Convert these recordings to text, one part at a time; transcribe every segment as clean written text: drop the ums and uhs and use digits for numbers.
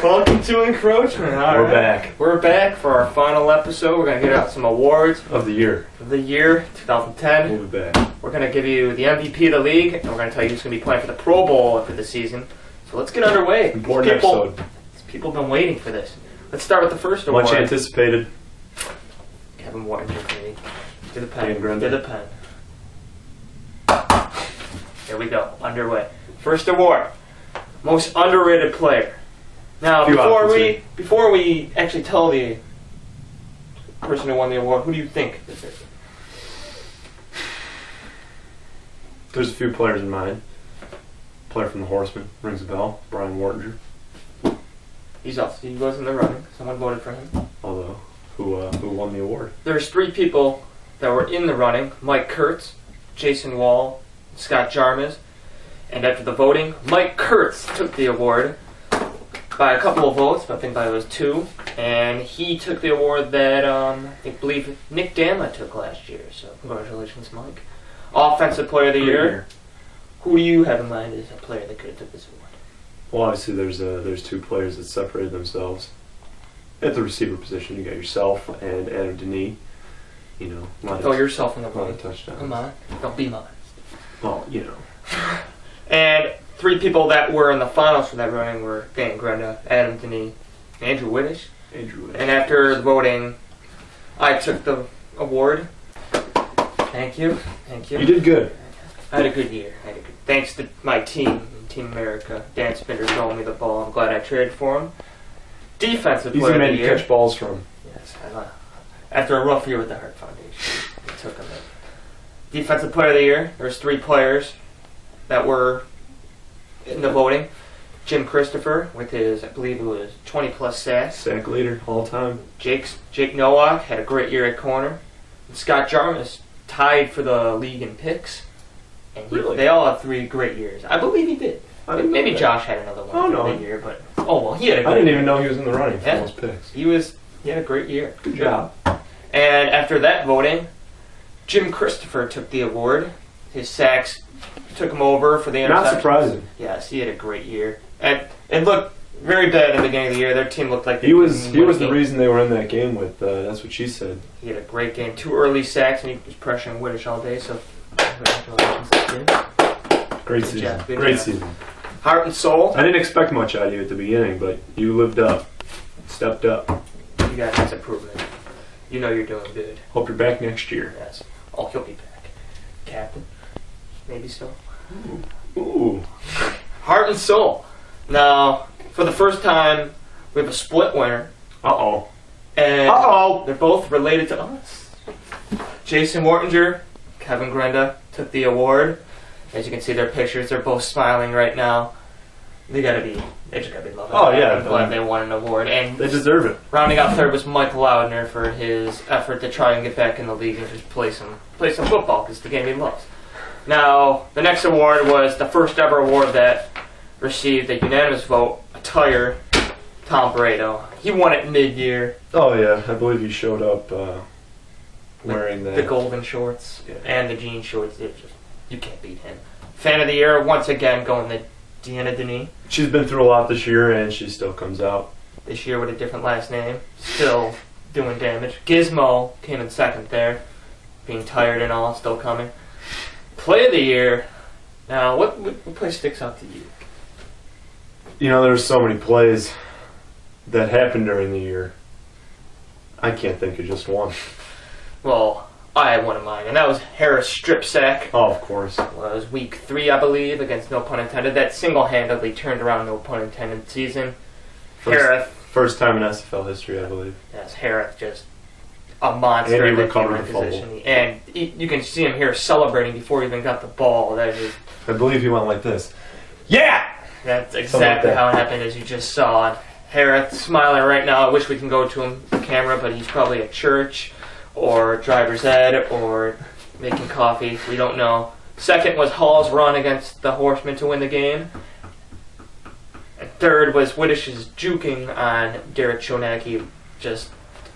Welcome to Encroachment. We're back. We're back for our final episode. We're going to get out some awards. Of the year. Of the year, 2010. We'll be back. We're going to give you the MVP of the league, and we're going to tell you who's going to be playing for the Pro Bowl after the season. So let's get underway. Important episode. People have been waiting for this. Let's start with the first award. Much anticipated. Kevin Wharton, to the pen. To the pen. Here we go. Underway. First award. Most underrated player. Now, before we actually tell the person who won the award, who do you think this is? There's a few players in mind. Player from the Horsemen, rings a bell. Brian Wartinger. He goes in the running. Someone voted for him. Although, who won the award? There's three people that were in the running: Mike Kurtz, Jason Wall, Scott Jarmus. And after the voting, Mike Kurtz took the award by a couple of votes. I think it was 2. And he took the award that I believe Nick Dama took last year. So congratulations, Mike. Offensive Player of the Year. Who do you have in mind as a player that could have took this award? Well, obviously there's two players that separated themselves. At the receiver position, you got yourself and Adam Denis. You know, throw yourself in the running. Touchdowns. Come on, don't be modest. Well, you know. And 3 people that were in the finals for that running were Dan Grenda, Adam Denis, Andrew Whittish. And after the voting, I took the award. Thank you. You did good. I had a good year. Thanks to my team, Team America. Dan Spinder throwing me the ball. I'm glad I traded for him. Defensive Player of the Year. Easy man to catch balls from. Yes, after a rough year with the Heart Foundation, I took him in. Defensive Player of the Year. There's 3 players that were in the voting. Jim Christopher with his, I believe it was 20-plus sacks. Sack leader all time. Jake Nowak had a great year at corner. And Scott Jarmus tied for the league in picks. And they all had 3 great years. I believe he did. Maybe Josh had another one that year, but he had a great I didn't even know he was in the running for those picks. He had a great year. Good job. And after that voting, Jim Christopher took the award. His sacks took him over for the interceptions. Not surprising. Yes, he had a great year. And it looked very bad in the beginning of the year. Their team looked like he was the reason they were in that game with. That's what she said. He had a great game. 2 early sacks, and he was pressuring Whittish all day. So congratulations to him. Great season. Great season. Heart and soul. I didn't expect much out of you at the beginning, but you lived up, stepped up. You got this improvement. You know you're doing good. Hope you're back next year. Yes. Oh, he'll be back. Captain. Maybe so. Ooh. Heart and soul. Now, for the first time, we have a split winner. Uh-oh. And they're both related to us. Jason Wartinger, Kevin Grenda took the award. As you can see their pictures, they're both smiling right now. They just gotta be loving it. Oh, yeah. I'm glad they won an award. And they deserve it. Rounding out third was Mike Loudner for his effort to try and get back in the league and just play some football, because it's the game he loves. Now, the next award was the first ever award that received a unanimous vote, a tire, Tom Brado. He won it mid-year. Oh, yeah. I believe he showed up wearing the golden shorts and the jean shorts. You can't beat him. Fan of the year, once again, going to Deanna Denis. She's been through a lot this year, and she still comes out. This year with a different last name. Still doing damage. Gizmo came in second there. Being tired and all, still coming. Play of the year. Now, what play sticks out to you? You know, there's so many plays that happened during the year. I can't think of just one. Well, I had one of mine, and that was Harris' strip sack. Oh, of course. It was week 3, I believe, against no pun intended. That single-handedly turned around no pun intended season. First time in SFL history, I believe. Yes, Harris just a monster. And he recovered the fumble. And you can see him here celebrating before he even got the ball. That is, I believe he went like this. Yeah! That's exactly how it happened, as you just saw. Harris smiling right now. I wish we can go to him on camera, but he's probably at church or driver's ed or making coffee. We don't know. Second was Hall's run against the Horsemen to win the game. And third was Whittish's juking on Derek Chonacki. Just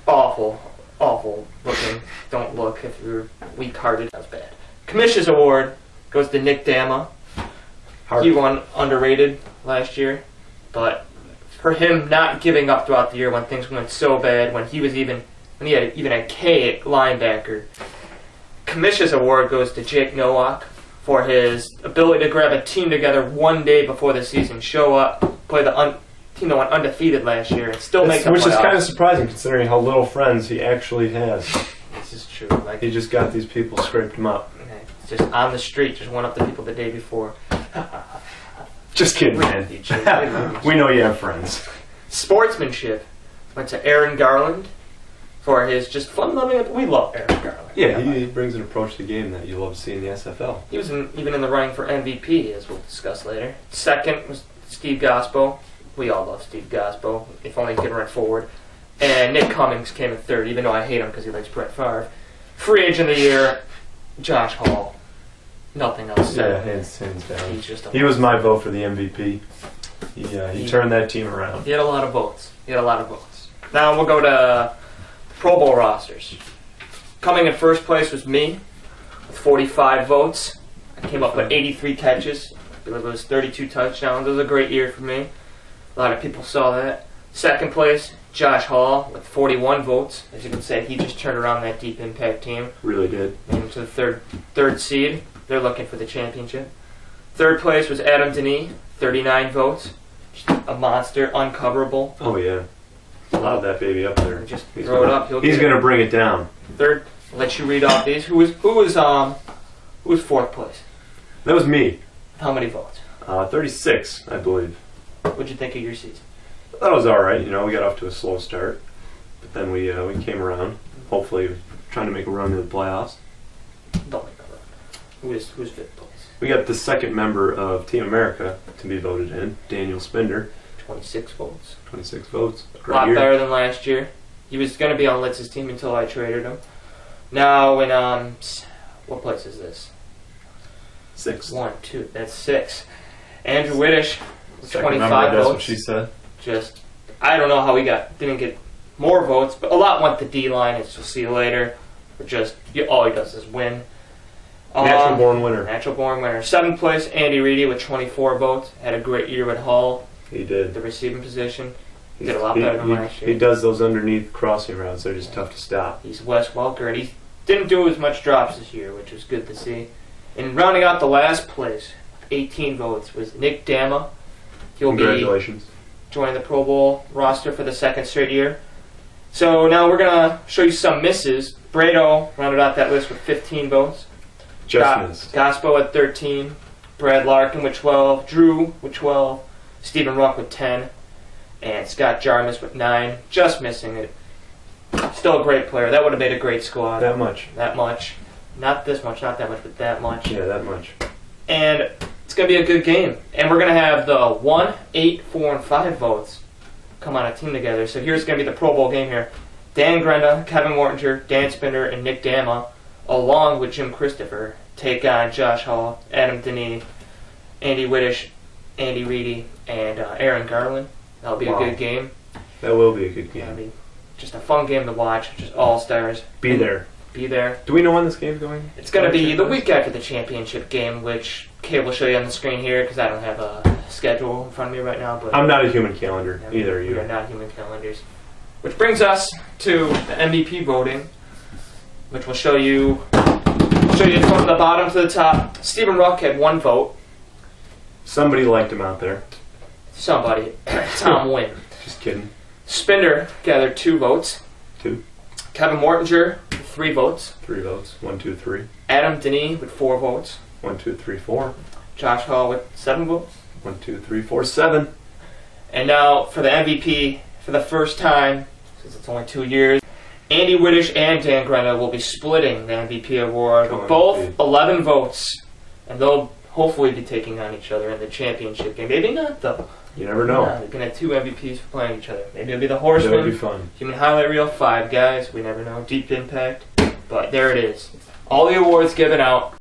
awful looking. Don't look if you're weak-hearted. That's bad. Commission's award goes to Nick Dama. He won underrated last year. But for him not giving up throughout the year when things went so bad, when he had even a K at linebacker, Kamish's award goes to Jake Nowak for his ability to grab a team together one day before the season, show up, play the team that went undefeated last year, and still make the playoffs. Which is kind of surprising considering how little friends he actually has. This is true. Like, he just got these people, scraped them up. Just on the street, just went up to people the day before. Just kidding, man. We know you have friends. Sportsmanship went to Aaron Garland for his just fun-loving. We love Aaron Garland. Yeah, he brings an approach to the game that you love to see in the SFL. He was even in the running for MVP, as we'll discuss later. Second was Steve Gospo. We all love Steve Gospo, if only he could run forward. And Nick Cummings came in third, even though I hate him because he likes Brett Favre. Free agent of the year, Josh Hall. Nothing else said. Yeah, hands down. He was my vote for the MVP. He turned that team around. He had a lot of votes. Now we'll go to Pro Bowl rosters. Coming in first place was me, with 45 votes. I came up with 83 catches. I believe it was 32 touchdowns. It was a great year for me. A lot of people saw that. Second place, Josh Hall, with 41 votes. As you can say, he just turned around that deep impact team. Really did. Into the third seed. They're looking for the championship. Third place was Adam Denis, 39 votes. Just a monster, uncoverable. Oh, yeah. Lob that baby up there. Just throw it up. He's going to bring it down. Third, I'll let you read off these. Who was fourth place? That was me. How many votes? 36, I believe. What'd you think of your season? I thought it was all right. You know, we got off to a slow start, but then we came around. Hopefully, trying to make a run to the playoffs. Don't make a run. Who's fifth place? We got the second member of Team America to be voted in, Daniel Spinder. 26 votes. 26 votes. A lot better than last year. He was going to be on Litz's team until I traded him. Now, in what place is this? 6. 1, 2. That's 6. Andrew Whittish, second 25 member, votes. that's what she said. Just, I don't know how we didn't get more votes, but a lot went to D-line, as you'll see later. But just, all he does is win. Natural born winner. Natural born winner. 7th place, Andy Reedy with 24 votes. Had a great year with Hull. He did. The receiving position. He did a lot better than last year. He does those underneath crossing routes. They're just tough to stop. He's Wes Welker, and he didn't do as much drops this year, which was good to see. And rounding out the last place, 18 votes, was Nick Dama. Congratulations. Be joining the Pro Bowl roster for the second straight year. So now we're going to show you some misses. Brado rounded out that list with 15 votes. Just missed. Gospo at 13. Brad Larkin with 12. Drew with 12. Stephen Ruck with 10. And Scott Jarmus with 9. Just missing it. Still a great player. That would have made a great squad. That much. That much. Not this much, not that much, but that much. Yeah, that much. And it's going to be a good game. And we're going to have the 1, 8, 4, and 5 votes come on a team together. So here's going to be the Pro Bowl game here. Dan Grenda, Kevin Mortinger, Dan Spinder, and Nick Dama, along with Jim Christopher, take on Josh Hall, Adam Denis, Andy Whittish, Andy Reedy, and Aaron Garland. That'll be a good game. That will be a good game. That'll be just a fun game to watch. Just all-stars. Be there. Do we know when this game's going? It's going to be the week after the championship game, which Kate will show you on the screen here because I don't have a schedule in front of me right now. But I'm not a human calendar. Either you. We are not human calendars. Which brings us to the MVP voting, which will show you from the bottom to the top. Stephen Ruck had 1 vote. Somebody liked him out there. Somebody. Tom Wynn. Just kidding. Spinder gathered 2 votes. 2. Kevin Mortinger, 3 votes. 3 votes. 1, 2, 3. Adam Denis with 4 votes. 1, 2, 3, 4. Josh Hall with 7 votes. 1, 2, 3, 4, 7. And now for the MVP, for the first time, since it's only 2 years, Andy Whittish and Dan Grenda will be splitting the MVP award with both 11 votes. And they'll hopefully be taking on each other in the championship game. Maybe not, though. You never know. Yeah, they're going to have 2 MVPs for playing each other. Maybe it'll be the Horsemen. That would be fun. Human Highlight Reel, 5 guys. We never know. Deep Impact. But there it is. All the awards given out.